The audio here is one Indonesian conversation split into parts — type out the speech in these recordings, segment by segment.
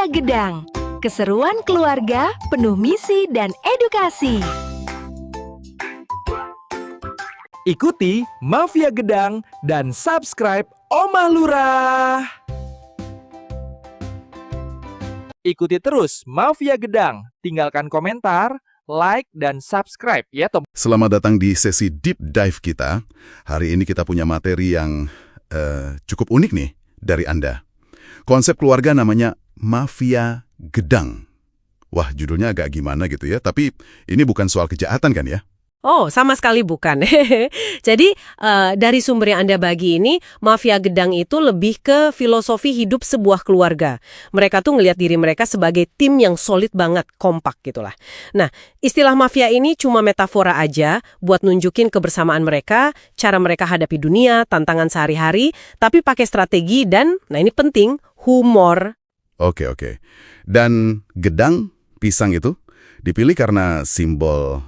Gedang. Keseruan keluarga penuh misi dan edukasi. Ikuti Mafia Gedang dan subscribe Omah Lurah. Ikuti terus Mafia Gedang. Tinggalkan komentar, like, dan subscribe ya Tom. Selamat datang di sesi Deep Dive kita. Hari ini kita punya materi yang cukup unik nih dari Anda. Konsep keluarga namanya Mafia Gedang. Wah, judulnya agak gimana gitu ya, tapi ini bukan soal kejahatan kan ya? Oh, sama sekali bukan. Jadi, dari sumber yang Anda bagi ini, Mafia Gedang itu lebih ke filosofi hidup sebuah keluarga. Mereka tuh ngelihat diri mereka sebagai tim yang solid banget, kompak gitulah. Nah, istilah mafia ini cuma metafora aja buat nunjukin kebersamaan mereka, cara mereka hadapi dunia, tantangan sehari-hari, tapi pakai strategi dan, nah ini penting, humor. Oke. Dan gedang, pisang itu, dipilih karena simbol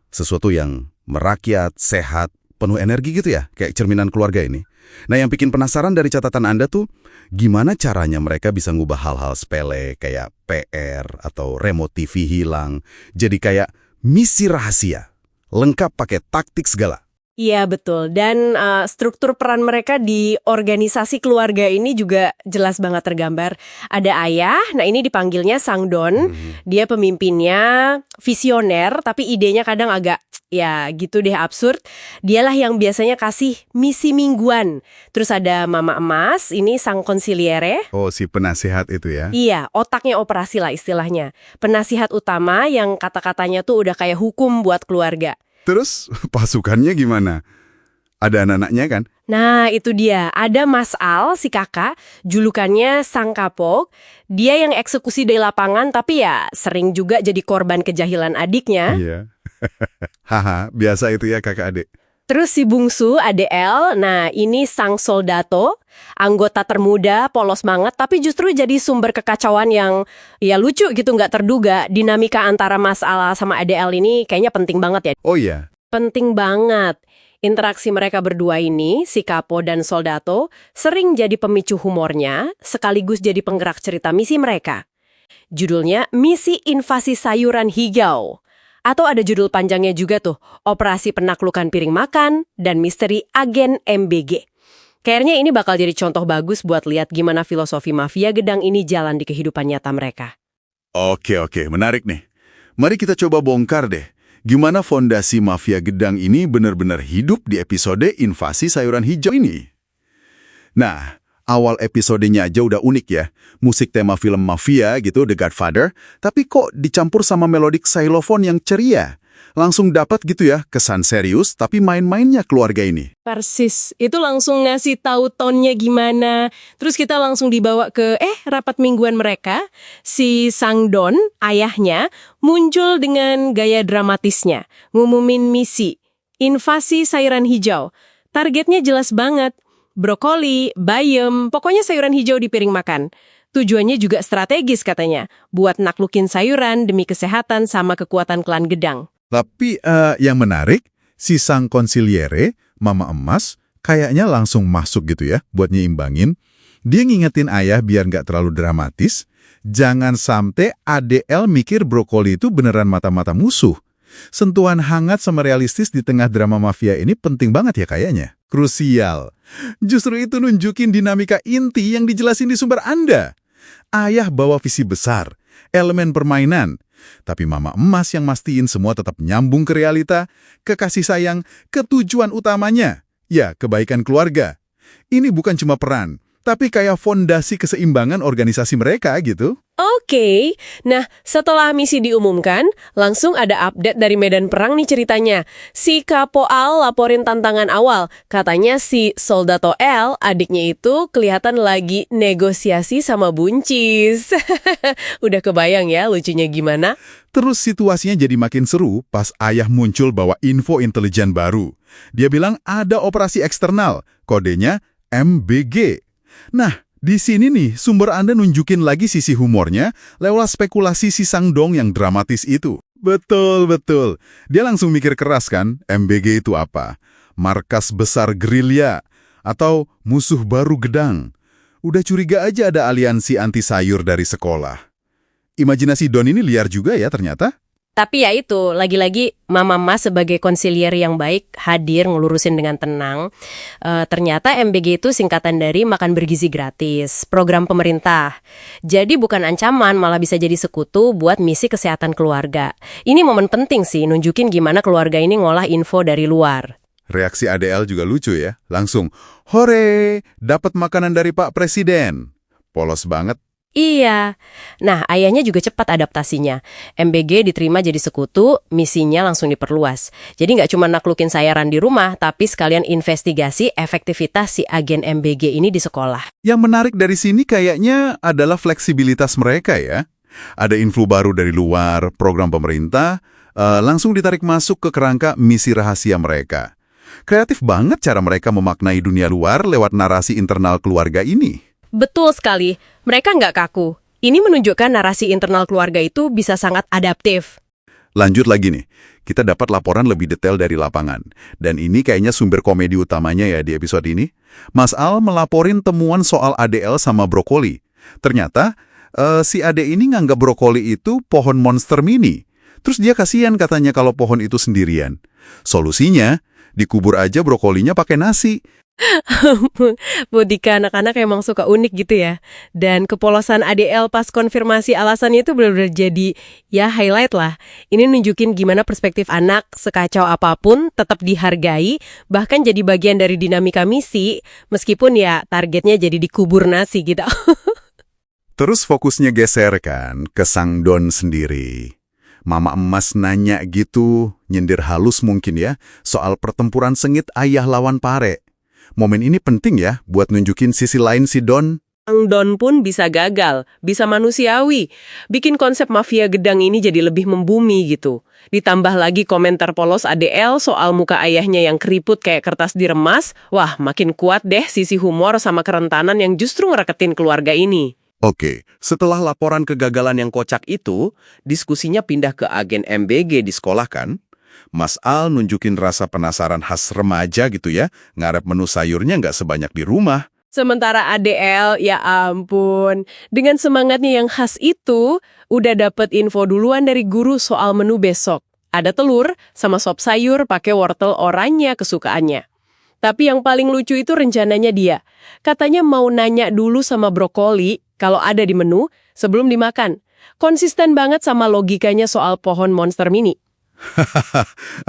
sesuatu yang merakyat, sehat, penuh energi gitu ya, kayak cerminan keluarga ini. Nah, yang bikin penasaran dari catatan Anda tuh, gimana caranya mereka bisa ngubah hal-hal sepele kayak PR atau remote TV hilang, jadi kayak misi rahasia, lengkap pakai taktik segala. Iya, betul. Dan struktur peran mereka di organisasi keluarga ini juga jelas banget tergambar. Ada ayah, nah ini dipanggilnya Sang Don. Dia pemimpinnya visioner, tapi idenya kadang agak, ya gitu deh, absurd. Dialah yang biasanya kasih misi mingguan. Terus ada Mama Emas, ini Sang Konsiliere. Oh, si penasihat itu ya? Iya, otaknya operasi lah istilahnya. Penasihat utama yang kata-katanya tuh udah kayak hukum buat keluarga. Terus pasukannya gimana? Ada anak-anaknya kan? Nah, itu dia. Ada Mas Al, si kakak, julukannya Sang Kapok. Dia yang eksekusi di lapangan, tapi ya sering juga jadi korban kejahilan adiknya. Iya. Haha, biasa itu ya kakak adik. Terus si bungsu, Ade El, nah ini Sang Soldato, anggota termuda, polos banget, tapi justru jadi sumber kekacauan yang ya lucu gitu, nggak terduga. Dinamika antara Mas Al sama Ade El ini kayaknya penting banget ya. Oh iya? Penting banget. Interaksi mereka berdua ini, si Kapo dan Soldato, sering jadi pemicu humornya, sekaligus jadi penggerak cerita misi mereka. Judulnya Misi Invasi Sayuran Hijau. Atau ada judul panjangnya juga tuh, Operasi Penaklukan Piring Makan dan Misteri Agen MBG. Kayaknya ini bakal jadi contoh bagus buat lihat gimana filosofi Mafia Gedang ini jalan di kehidupan nyata mereka. Oke, menarik nih. Mari kita coba bongkar deh. Gimana fondasi Mafia Gedang ini benar-benar hidup di episode Invasi Sayuran Hijau ini? Nah, awal episodenya aja udah unik ya. Musik tema film Mafia gitu, The Godfather, tapi kok dicampur sama melodik xylophone yang ceria. Langsung dapat gitu ya, kesan serius, tapi main-mainnya keluarga ini. Persis, itu langsung ngasih tahu tonnya gimana. Terus kita langsung dibawa ke rapat mingguan mereka. Si Sang Don, ayahnya, muncul dengan gaya dramatisnya. Ngumumin misi, invasi sayuran hijau. Targetnya jelas banget. Brokoli, bayam, pokoknya sayuran hijau di piring makan. Tujuannya juga strategis katanya, buat naklukin sayuran demi kesehatan sama kekuatan klan Gedang. Tapi yang menarik, si Sang Konsiliere, Mama Emas, kayaknya langsung masuk gitu ya, buat nyimbangin. Dia ngingetin ayah biar nggak terlalu dramatis, jangan sampai ADL mikir brokoli itu beneran mata-mata musuh. Sentuhan hangat sama realistis di tengah drama mafia ini penting banget ya kayaknya. Krusial. Justru itu nunjukin dinamika inti yang dijelasin di sumber Anda. Ayah bawa visi besar, elemen permainan. Tapi Mama Emas yang mastiin semua tetap nyambung ke realita, ke kasih sayang, ke tujuan utamanya. Ya, kebaikan keluarga. Ini bukan cuma peran, tapi kayak fondasi keseimbangan organisasi mereka gitu. Oke, nah setelah misi diumumkan, langsung ada update dari medan perang nih ceritanya. Si Kapo Al laporin tantangan awal, katanya si Soldato L, adiknya itu kelihatan lagi negosiasi sama buncis. Udah kebayang ya lucunya gimana? Terus situasinya jadi makin seru pas ayah muncul bawa info intelijen baru. Dia bilang ada operasi eksternal, kodenya MBG. Nah, di sini nih, sumber Anda nunjukin lagi sisi humornya lewat spekulasi si Sang Dong yang dramatis itu. Betul. Dia langsung mikir keras kan, MBG itu apa? Markas besar gerilya atau musuh baru Gedang? Udah curiga aja ada aliansi anti sayur dari sekolah. Imajinasi Don ini liar juga ya ternyata. Tapi ya itu, lagi-lagi Mama Mas sebagai konsilier yang baik hadir ngelurusin dengan tenang. Ternyata MBG itu singkatan dari Makan Bergizi Gratis, program pemerintah. Jadi bukan ancaman, malah bisa jadi sekutu buat misi kesehatan keluarga. Ini momen penting sih, nunjukin gimana keluarga ini ngolah info dari luar. Reaksi ADL juga lucu ya. Langsung, hore, dapat makanan dari Pak Presiden. Polos banget. Iya. Nah, ayahnya juga cepat adaptasinya. MBG diterima jadi sekutu, misinya langsung diperluas. Jadi nggak cuma naklukin sayaran di rumah, tapi sekalian investigasi efektivitas si agen MBG ini di sekolah. Yang menarik dari sini kayaknya adalah fleksibilitas mereka ya. Ada info baru dari luar, program pemerintah, langsung ditarik masuk ke kerangka misi rahasia mereka. Kreatif banget cara mereka memaknai dunia luar lewat narasi internal keluarga ini. Betul sekali, mereka nggak kaku. Ini menunjukkan narasi internal keluarga itu bisa sangat adaptif. Lanjut lagi nih, kita dapat laporan lebih detail dari lapangan. Dan ini kayaknya sumber komedi utamanya ya di episode ini. Mas Al melaporin temuan soal ADL sama brokoli. Ternyata, si Ade ini nganggap brokoli itu pohon monster mini. Terus dia kasihan katanya kalau pohon itu sendirian. Solusinya, dikubur aja brokolinya pakai nasi. Bodika anak-anak emang suka unik gitu ya. Dan kepolosan ADL pas konfirmasi alasannya itu benar-benar jadi ya highlight lah. Ini nunjukin gimana perspektif anak sekacau apapun tetap dihargai, bahkan jadi bagian dari dinamika misi, meskipun ya targetnya jadi dikubur nasi gitu. Terus fokusnya geser kan ke Sang Don sendiri. Mama Emas nanya gitu, nyindir halus mungkin ya, soal pertempuran sengit ayah lawan pare. Momen ini penting ya buat nunjukin sisi lain si Don. Sang Don pun bisa gagal, bisa manusiawi. Bikin konsep mafia gedang ini jadi lebih membumi gitu. Ditambah lagi komentar polos ADL soal muka ayahnya yang keriput kayak kertas diremas. Wah, makin kuat deh sisi humor sama kerentanan yang justru ngereketin keluarga ini. Oke, setelah laporan kegagalan yang kocak itu, diskusinya pindah ke agen MBG di sekolah kan? Mas Al nunjukin rasa penasaran khas remaja gitu ya, ngarep menu sayurnya nggak sebanyak di rumah. Sementara ADL, ya ampun, dengan semangatnya yang khas itu, udah dapet info duluan dari guru soal menu besok. Ada telur sama sop sayur pakai wortel oranye kesukaannya. Tapi yang paling lucu itu rencananya dia. Katanya mau nanya dulu sama brokoli kalau ada di menu sebelum dimakan. Konsisten banget sama logikanya soal pohon monster mini.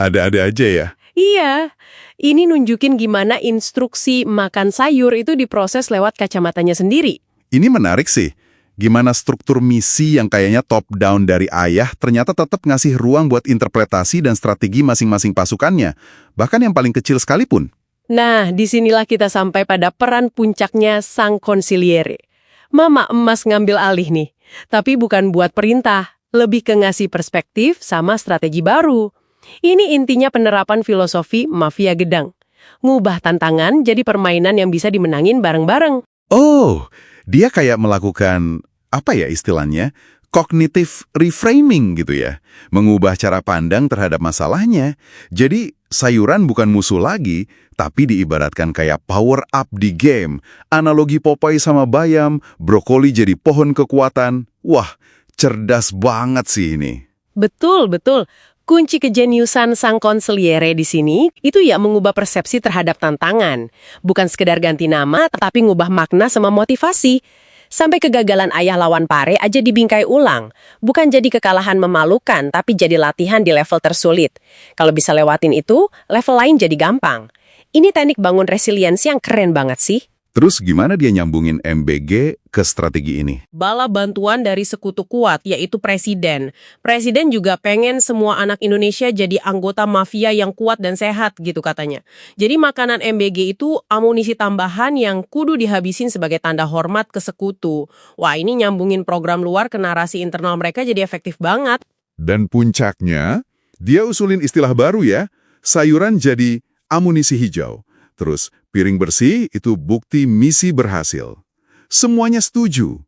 Ada-ada aja ya. Iya, ini nunjukin gimana instruksi makan sayur itu diproses lewat kacamatanya sendiri. Ini menarik sih. Gimana struktur misi yang kayaknya top down dari ayah ternyata tetap ngasih ruang buat interpretasi dan strategi masing-masing pasukannya. Bahkan yang paling kecil sekalipun. Nah, disinilah kita sampai pada peran puncaknya sang konsiliere. Mama Emas ngambil alih nih, tapi bukan buat perintah, lebih ke ngasih perspektif sama strategi baru. Ini intinya penerapan filosofi mafia gedang. Ngubah tantangan jadi permainan yang bisa dimenangin bareng-bareng. Oh, dia kayak melakukan, apa ya istilahnya, cognitive reframing gitu ya. Mengubah cara pandang terhadap masalahnya. Jadi, sayuran bukan musuh lagi, tapi diibaratkan kayak power up di game. Analogi Popeye sama bayam, brokoli jadi pohon kekuatan. Wah, cerdas banget sih ini. Betul, betul. Kunci kejeniusan sang konsiliere di sini itu ya mengubah persepsi terhadap tantangan. Bukan sekedar ganti nama, tapi ngubah makna sama motivasi. Sampai kegagalan ayah lawan pare aja dibingkai ulang. Bukan jadi kekalahan memalukan, tapi jadi latihan di level tersulit. Kalau bisa lewatin itu, level lain jadi gampang. Ini teknik bangun resiliensi yang keren banget sih. Terus gimana dia nyambungin MBG ke strategi ini? Bala bantuan dari sekutu kuat, yaitu presiden. Presiden juga pengen semua anak Indonesia jadi anggota mafia yang kuat dan sehat gitu katanya. Jadi makanan MBG itu amunisi tambahan yang kudu dihabisin sebagai tanda hormat ke sekutu. Wah, ini nyambungin program luar ke narasi internal mereka jadi efektif banget. Dan puncaknya, dia usulin istilah baru ya, sayuran jadi amunisi hijau. Terus, piring bersih itu bukti misi berhasil. Semuanya setuju.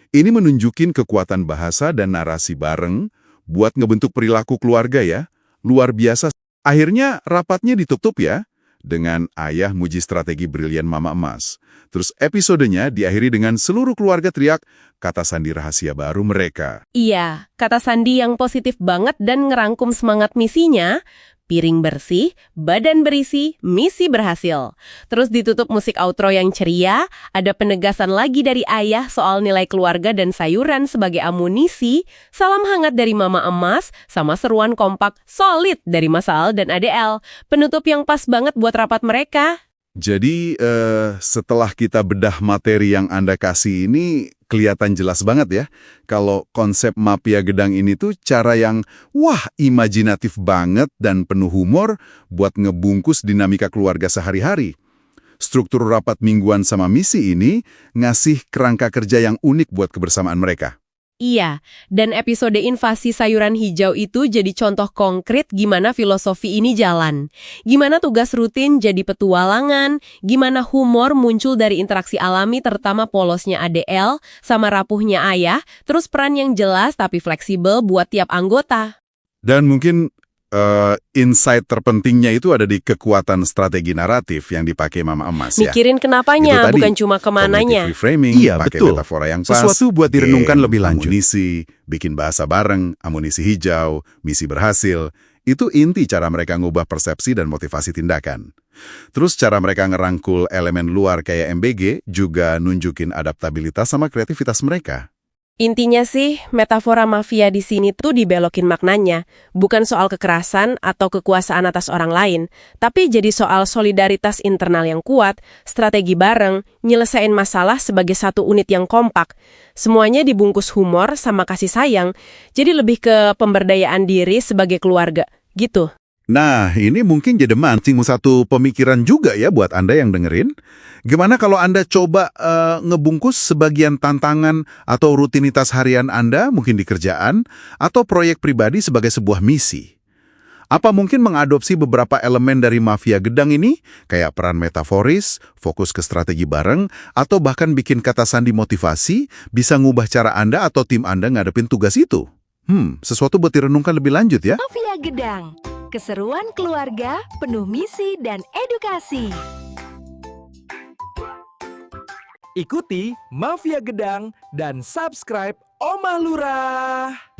Ini menunjukin kekuatan bahasa dan narasi bareng buat ngebentuk perilaku keluarga ya. Luar biasa. Akhirnya rapatnya ditutup ya, dengan ayah muji strategi brilian Mama Emas. Terus episodenya diakhiri dengan seluruh keluarga teriak kata sandi rahasia baru mereka. Iya, kata sandi yang positif banget dan ngerangkum semangat misinya, piring bersih, badan berisi, misi berhasil. Terus ditutup musik outro yang ceria, ada penegasan lagi dari ayah soal nilai keluarga dan sayuran sebagai amunisi, salam hangat dari Mama Emas, sama seruan kompak solid dari Mas Al dan ADL. Penutup yang pas banget buat rapat mereka. Jadi setelah kita bedah materi yang Anda kasih ini, kelihatan jelas banget ya, kalau konsep Mafia Gedang ini tuh cara yang, imajinatif banget dan penuh humor buat ngebungkus dinamika keluarga sehari-hari. Struktur rapat mingguan sama misi ini ngasih kerangka kerja yang unik buat kebersamaan mereka. Iya, dan episode invasi sayuran hijau itu jadi contoh konkret gimana filosofi ini jalan. Gimana tugas rutin jadi petualangan, gimana humor muncul dari interaksi alami terutama polosnya ADL sama rapuhnya ayah, terus peran yang jelas tapi fleksibel buat tiap anggota. Dan mungkin insight terpentingnya itu ada di kekuatan strategi naratif yang dipakai Mama Emas ya. Mikirin kenapanya, Itu tadi, bukan cuma kemananya. Cognitive reframing, Iya, pakai betul. metafora yang pas. Sesuatu buat direnungkan lebih lanjut. Amunisi, bikin bahasa bareng, amunisi hijau, misi berhasil. Itu inti cara mereka ngubah persepsi dan motivasi tindakan. Terus cara mereka ngerangkul elemen luar kayak MBG juga nunjukin adaptabilitas sama kreativitas mereka. Intinya sih, metafora mafia di sini tuh dibelokin maknanya. Bukan soal kekerasan atau kekuasaan atas orang lain, tapi jadi soal solidaritas internal yang kuat, strategi bareng, nyelesain masalah sebagai satu unit yang kompak. Semuanya dibungkus humor sama kasih sayang, jadi lebih ke pemberdayaan diri sebagai keluarga, gitu. Nah, ini mungkin jadi mancing satu pemikiran juga ya buat Anda yang dengerin. Gimana kalau Anda coba ngebungkus sebagian tantangan atau rutinitas harian Anda, mungkin di kerjaan, atau proyek pribadi sebagai sebuah misi? Apa mungkin mengadopsi beberapa elemen dari Mafia Gedang ini, kayak peran metaforis, fokus ke strategi bareng, atau bahkan bikin kata sandi motivasi, bisa ngubah cara Anda atau tim Anda ngadepin tugas itu? Sesuatu buat direnungkan lebih lanjut ya. Mafia Gedang, keseruan keluarga penuh misi dan edukasi. Ikuti Mafia Gedang dan subscribe Omah Lurah.